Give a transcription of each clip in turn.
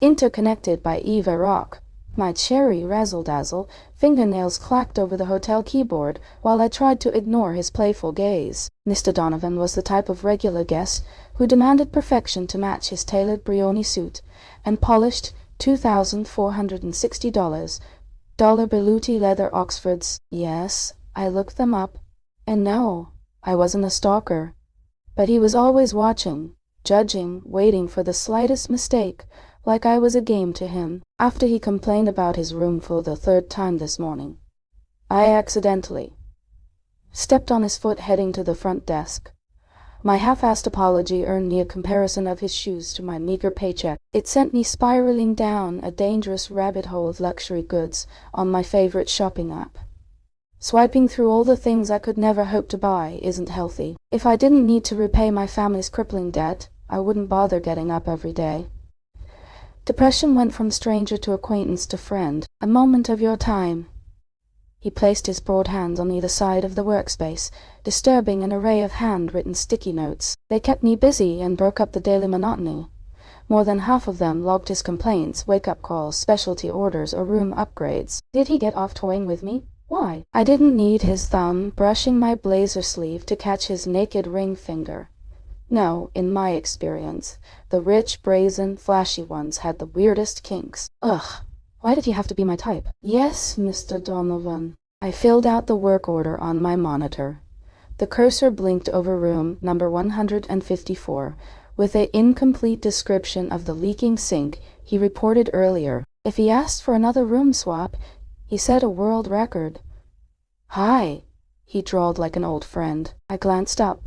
Interconnected by Eva Roc. My cherry razzle-dazzle fingernails clacked over the hotel keyboard while I tried to ignore his playful gaze. Mr. Donovan was the type of regular guest who demanded perfection to match his tailored Brioni suit and polished $2,460 dollar Beluti leather Oxfords. Yes, I looked them up, and no, I wasn't a stalker. But he was always watching, judging, waiting for the slightest mistake, like I was a game to him. After he complained about his room for the third time this morning, I accidentally stepped on his foot heading to the front desk. My half-assed apology earned me a comparison of his shoes to my meager paycheck. It sent me spiraling down a dangerous rabbit hole of luxury goods on my favorite shopping app. Swiping through all the things I could never hope to buy isn't healthy. If I didn't need to repay my family's crippling debt, I wouldn't bother getting up every day. Depression went from stranger to acquaintance to friend. A moment of your time. He placed his broad hands on either side of the workspace, disturbing an array of handwritten sticky notes. They kept me busy and broke up the daily monotony. More than half of them logged his complaints, wake-up calls, specialty orders, or room upgrades. Did he get off toying with me? Why? I didn't need his thumb brushing my blazer sleeve to catch his naked ring finger. No, in my experience, the rich, brazen, flashy ones had the weirdest kinks. Ugh. Why did he have to be my type? Yes, Mr. Donovan. I filled out the work order on my monitor. The cursor blinked over room number 154 with an incomplete description of the leaking sink he reported earlier. If he asked for another room swap, he set a world record. Hi, he drawled like an old friend. I glanced up,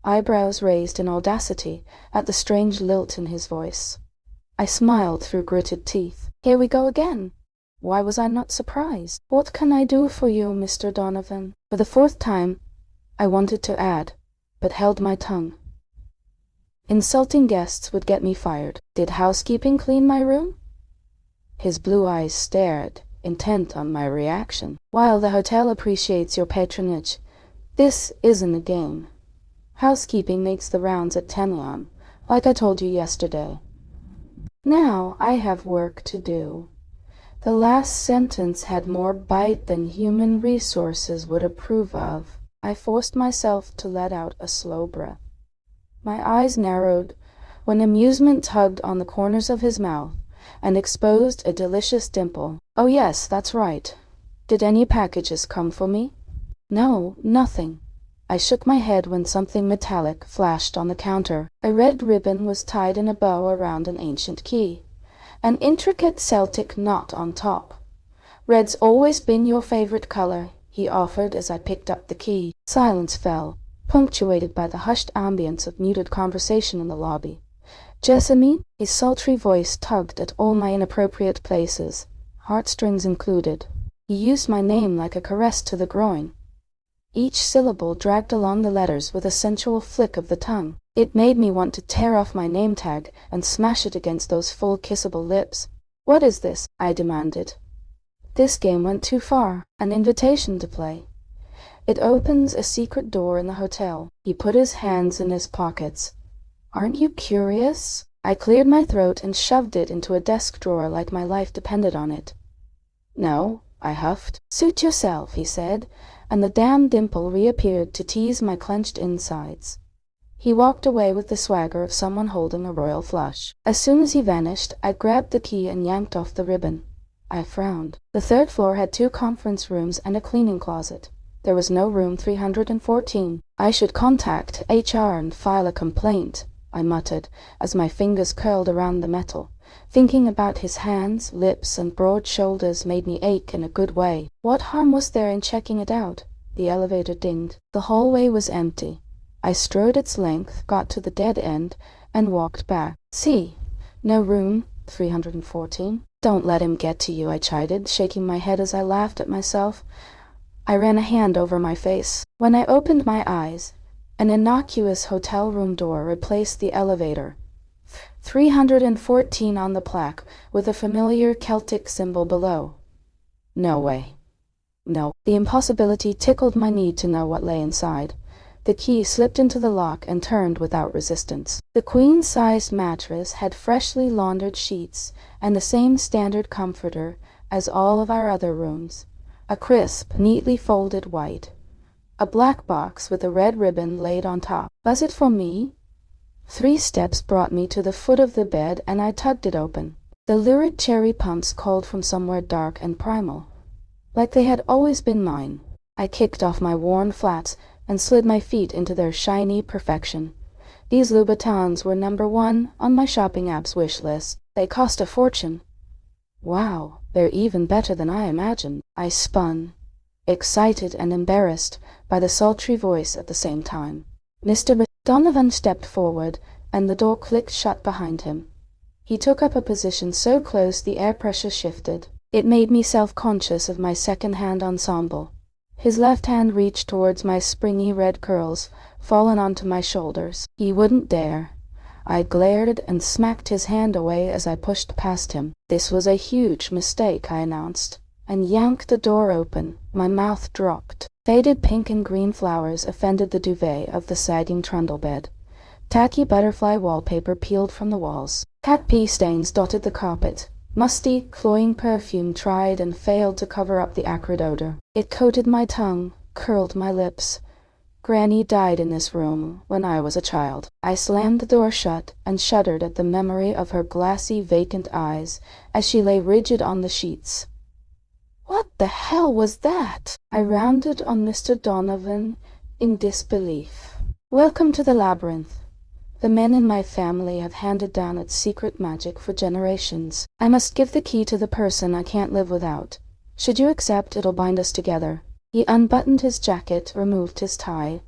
eyebrows raised in audacity at the strange lilt in his voice. I smiled through gritted teeth. Here we go again. Why was I not surprised? What can I do for you, Mr. Donovan? For the fourth time, I wanted to add, but held my tongue. Insulting guests would get me fired. Did housekeeping clean my room? His blue eyes stared, intent on my reaction. While the hotel appreciates your patronage, this isn't a game. Housekeeping makes the rounds at 10 like I told you yesterday. Now I have work to do. The last sentence had more bite than human resources would approve of. I forced myself to let out a slow breath. My eyes narrowed when amusement tugged on the corners of his mouth and exposed a delicious dimple. Oh yes, that's right. Did any packages come for me? No, nothing. I shook my head when something metallic flashed on the counter. A red ribbon was tied in a bow around an ancient key. An intricate Celtic knot on top. Red's always been your favorite color, he offered as I picked up the key. Silence fell, punctuated by the hushed ambience of muted conversation in the lobby. Jessamine? His sultry voice tugged at all my inappropriate places, heartstrings included. He used my name like a caress to the groin. Each syllable dragged along the letters with a sensual flick of the tongue. It made me want to tear off my name tag and smash it against those full kissable lips. What is this? I demanded. This game went too far. An invitation to play. It opens a secret door in the hotel. He put his hands in his pockets. Aren't you curious? I cleared my throat and shoved it into a desk drawer like my life depended on it. No, I huffed. Suit yourself, he said, and the damn dimple reappeared to tease my clenched insides. He walked away with the swagger of someone holding a royal flush. As soon as he vanished, I grabbed the key and yanked off the ribbon. I frowned. The third floor had 2 conference rooms and a cleaning closet. There was no room 314. I should contact HR and file a complaint, I muttered, as my fingers curled around the metal. Thinking about his hands, lips, and broad shoulders made me ache in a good way. What harm was there in checking it out? The elevator dinged. The hallway was empty. I strode its length, got to the dead end, and walked back. See, no room 314. Don't let him get to you, I chided, shaking my head as I laughed at myself. I ran a hand over my face. When I opened my eyes, an innocuous hotel room door replaced the elevator. 314 on the plaque, with a familiar Celtic symbol below. No way. No. The impossibility tickled my need to know what lay inside. The key slipped into the lock and turned without resistance. The queen-sized mattress had freshly laundered sheets and the same standard comforter as all of our other rooms. A crisp, neatly folded white. A black box with a red ribbon laid on top. Was it for me? 3 steps brought me to the foot of the bed, and I tugged it open. The lurid cherry pumps called from somewhere dark and primal, like they had always been mine. I kicked off my worn flats and slid my feet into their shiny perfection. These Louboutins were #1 on my shopping app's wish list. They cost a fortune. Wow, they're even better than I imagined. I spun, excited and embarrassed by the sultry voice at the same time. Mr. Donovan stepped forward, and the door clicked shut behind him. He took up a position so close the air pressure shifted. It made me self-conscious of my second-hand ensemble. His left hand reached towards my springy red curls, fallen onto my shoulders. He wouldn't dare. I glared and smacked his hand away as I pushed past him. This was a huge mistake, I announced, and yanked the door open. My mouth dropped. Faded pink and green flowers offended the duvet of the sagging trundle bed. Tacky butterfly wallpaper peeled from the walls. Cat pee stains dotted the carpet. Musty, cloying perfume tried and failed to cover up the acrid odor. It coated my tongue, curled my lips. Granny died in this room when I was a child. I slammed the door shut and shuddered at the memory of her glassy, vacant eyes as she lay rigid on the sheets. What the hell was that? I rounded on Mr. Donovan in disbelief. Welcome to the labyrinth. The men in my family have handed down its secret magic for generations. I must give the key to the person I can't live without. Should you accept, it'll bind us together. He unbuttoned his jacket, removed his tie.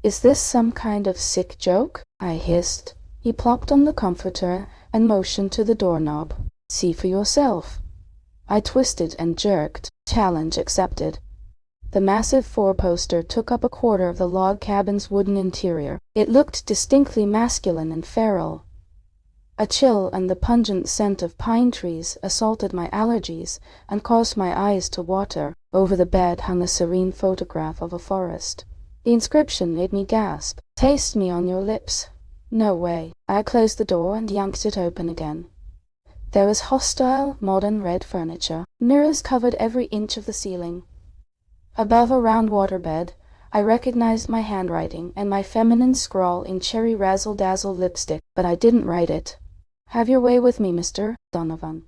Is this some kind of sick joke? I hissed. He plopped on the comforter and motioned to the doorknob. See for yourself. I twisted and jerked. Challenge accepted. The massive four-poster took up a quarter of the log cabin's wooden interior. It looked distinctly masculine and feral. A chill and the pungent scent of pine trees assaulted my allergies and caused my eyes to water. Over the bed hung a serene photograph of a forest. The inscription made me gasp. Taste me on your lips. No way. I closed the door and yanked it open again. There was hostile, modern red furniture. Mirrors covered every inch of the ceiling. Above a round waterbed, I recognized my handwriting and my feminine scrawl in cherry razzle-dazzle lipstick, but I didn't write it. Have your way with me, Mr. Donovan.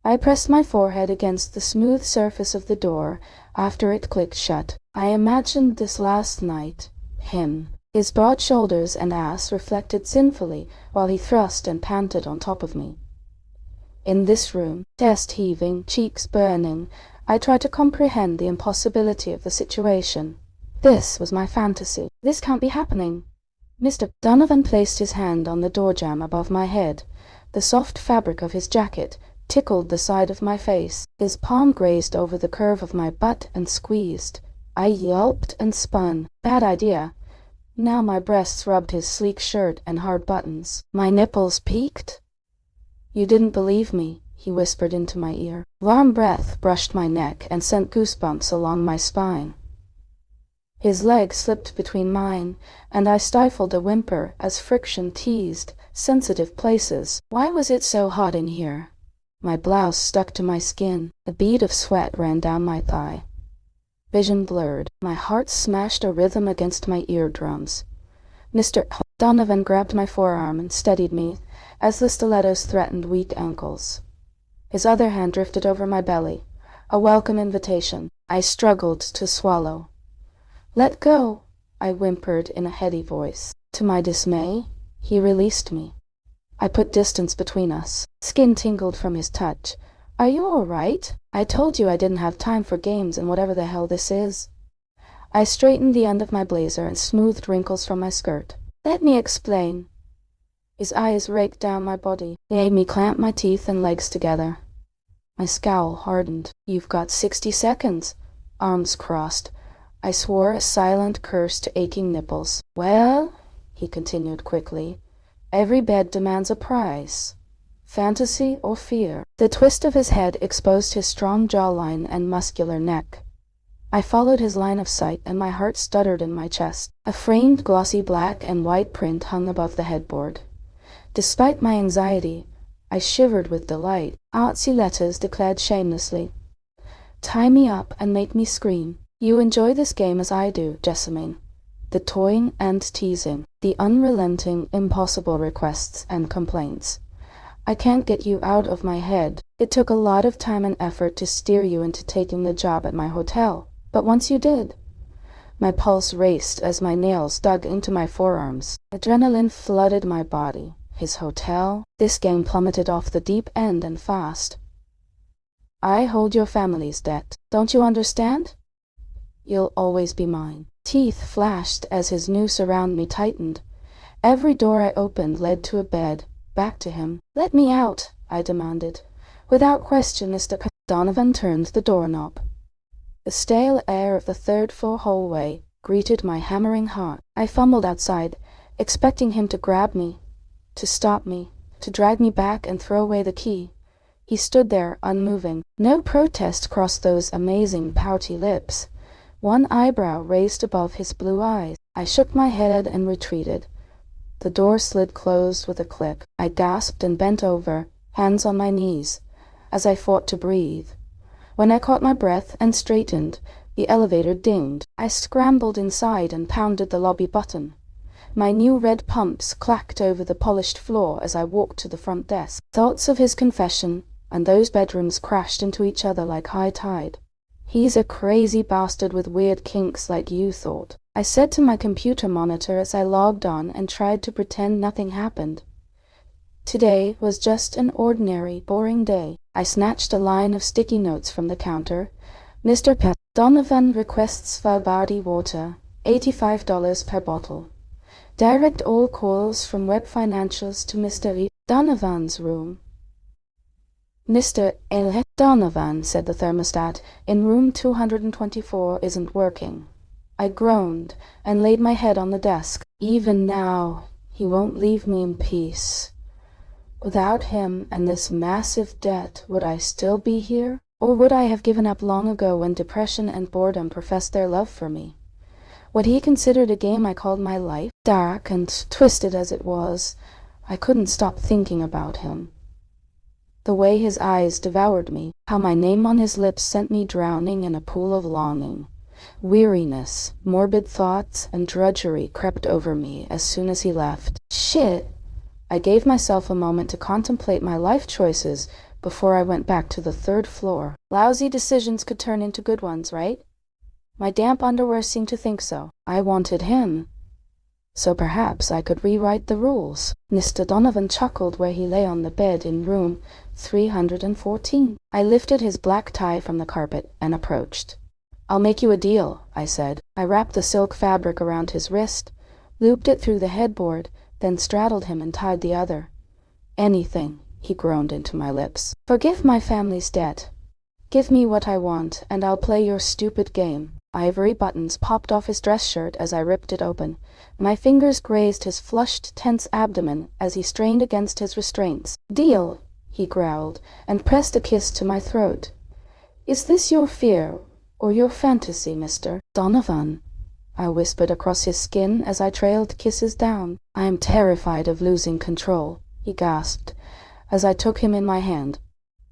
I pressed my forehead against the smooth surface of the door after it clicked shut. I imagined this last night. Him. His broad shoulders and ass reflected sinfully while he thrust and panted on top of me. In this room, chest heaving, cheeks burning, I tried to comprehend the impossibility of the situation. This was my fantasy. This can't be happening. Mr. Donovan placed his hand on the door jamb above my head. The soft fabric of his jacket tickled the side of my face. His palm grazed over the curve of my butt and squeezed. I yelped and spun. Bad idea. Now my breasts rubbed his sleek shirt and hard buttons. My nipples peaked. You didn't believe me, he whispered into my ear. Warm breath brushed my neck and sent goosebumps along my spine. His leg slipped between mine, and I stifled a whimper as friction teased sensitive places. Why was it so hot in here? My blouse stuck to my skin. A bead of sweat ran down my thigh. Vision blurred. My heart smashed a rhythm against my eardrums. Mr. Donovan grabbed my forearm and steadied me as the stilettos threatened weak ankles. His other hand drifted over my belly, a welcome invitation. I struggled to swallow. Let go, I whimpered in a heady voice. To my dismay, he released me. I put distance between us. Skin tingled from his touch. Are you all right? I told you I didn't have time for games and whatever the hell this is. I straightened the end of my blazer and smoothed wrinkles from my skirt. Let me explain. His eyes raked down my body. They made me clamp my teeth and legs together. My scowl hardened. You've got 60 seconds. Arms crossed. I swore a silent curse to aching nipples. Well, he continued quickly, every bed demands a price. Fantasy or fear. The twist of his head exposed his strong jawline and muscular neck. I followed his line of sight, and my heart stuttered in my chest. A framed glossy black and white print hung above the headboard. Despite my anxiety, I shivered with delight. Artsy letters declared shamelessly, "Tie me up and make me scream. You enjoy this game as I do, Jessamine." The toying and teasing, the unrelenting, impossible requests and complaints. "I can't get you out of my head. It took a lot of time and effort to steer you into taking the job at my hotel, but once you did." My pulse raced as my nails dug into my forearms. Adrenaline flooded my body. His hotel? This game plummeted off the deep end and fast. "I hold your family's debt. Don't you understand? You'll always be mine." Teeth flashed as his noose around me tightened. Every door I opened led to a bed, back to him. "Let me out," I demanded. "Without question, Mr. Donovan turned the doorknob. The stale air of the third-floor hallway greeted my hammering heart. I fumbled outside, expecting him to grab me, to stop me, to drag me back and throw away the key. He stood there, unmoving. No protest crossed those amazing pouty lips. One eyebrow raised above his blue eyes. I shook my head and retreated. The door slid closed with a click. I gasped and bent over, hands on my knees, as I fought to breathe. When I caught my breath and straightened, the elevator dinged. I scrambled inside and pounded the lobby button. My new red pumps clacked over the polished floor as I walked to the front desk. Thoughts of his confession and those bedrooms crashed into each other like high tide. "He's a crazy bastard with weird kinks like you thought," I said to my computer monitor as I logged on and tried to pretend nothing happened. Today was just an ordinary, boring day. I snatched a line of sticky notes from the counter. "Mr. Donovan requests body water, $85 per bottle. Direct all calls from web financials to Mr. Donovan's room." "Mr. Donovan," said the thermostat, "in room 224 isn't working." I groaned and laid my head on the desk. Even now, he won't leave me in peace. Without him and this massive debt, would I still be here? Or would I have given up long ago when depression and boredom professed their love for me? What he considered a game I called my life, dark and twisted as it was, I couldn't stop thinking about him. The way his eyes devoured me, how my name on his lips sent me drowning in a pool of longing. Weariness, morbid thoughts, and drudgery crept over me as soon as he left. Shit! I gave myself a moment to contemplate my life choices before I went back to the third floor. Lousy decisions could turn into good ones, right? My damp underwear seemed to think so. I wanted him. So perhaps I could rewrite the rules. Mr. Donovan chuckled where he lay on the bed in room 314. I lifted his black tie from the carpet and approached. "I'll make you a deal," I said. I wrapped the silk fabric around his wrist, looped it through the headboard, then straddled him and tied the other. "Anything," he groaned into my lips. "Forgive my family's debt. Give me what I want, and I'll play your stupid game." Ivory buttons popped off his dress shirt as I ripped it open. My fingers grazed his flushed, tense abdomen as he strained against his restraints. "Deal," he growled, and pressed a kiss to my throat. "Is this your fear, or your fantasy, Mr. Donovan?" I whispered across his skin as I trailed kisses down. "I am terrified of losing control," he gasped, as I took him in my hand.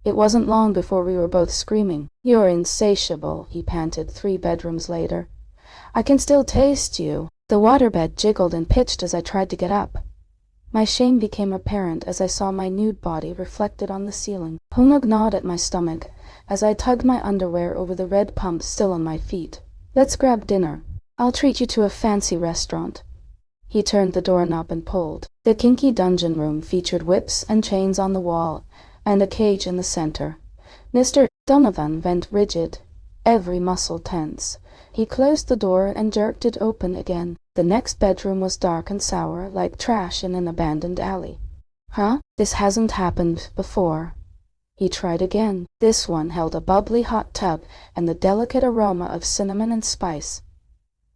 It wasn't long before we were both screaming. "You're insatiable," he panted 3 bedrooms later. "I can still taste you." The waterbed jiggled and pitched as I tried to get up. My shame became apparent as I saw my nude body reflected on the ceiling. Hunger gnawed at my stomach as I tugged my underwear over the red pump still on my feet. "Let's grab dinner. I'll treat you to a fancy restaurant." He turned the doorknob and pulled. The kinky dungeon room featured whips and chains on the wall, and a cage in the center. Mr. Donovan bent rigid, every muscle tense. He closed the door and jerked it open again. The next bedroom was dark and sour, like trash in an abandoned alley. "Huh? This hasn't happened before." He tried again. This one held a bubbly hot tub and the delicate aroma of cinnamon and spice.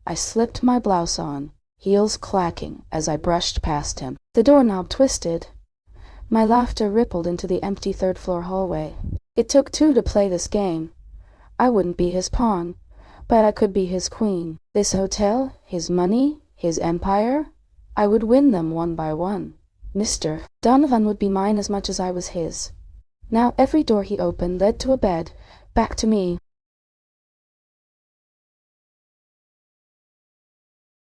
I slipped my blouse on, heels clacking as I brushed past him. The doorknob twisted. My laughter rippled into the empty third-floor hallway. It took 2 to play this game. I wouldn't be his pawn. but I could be his queen. This hotel, his money, his empire, I would win them one by one. Mr. Donovan would be mine as much as I was his. Now every door he opened led to a bed, back to me,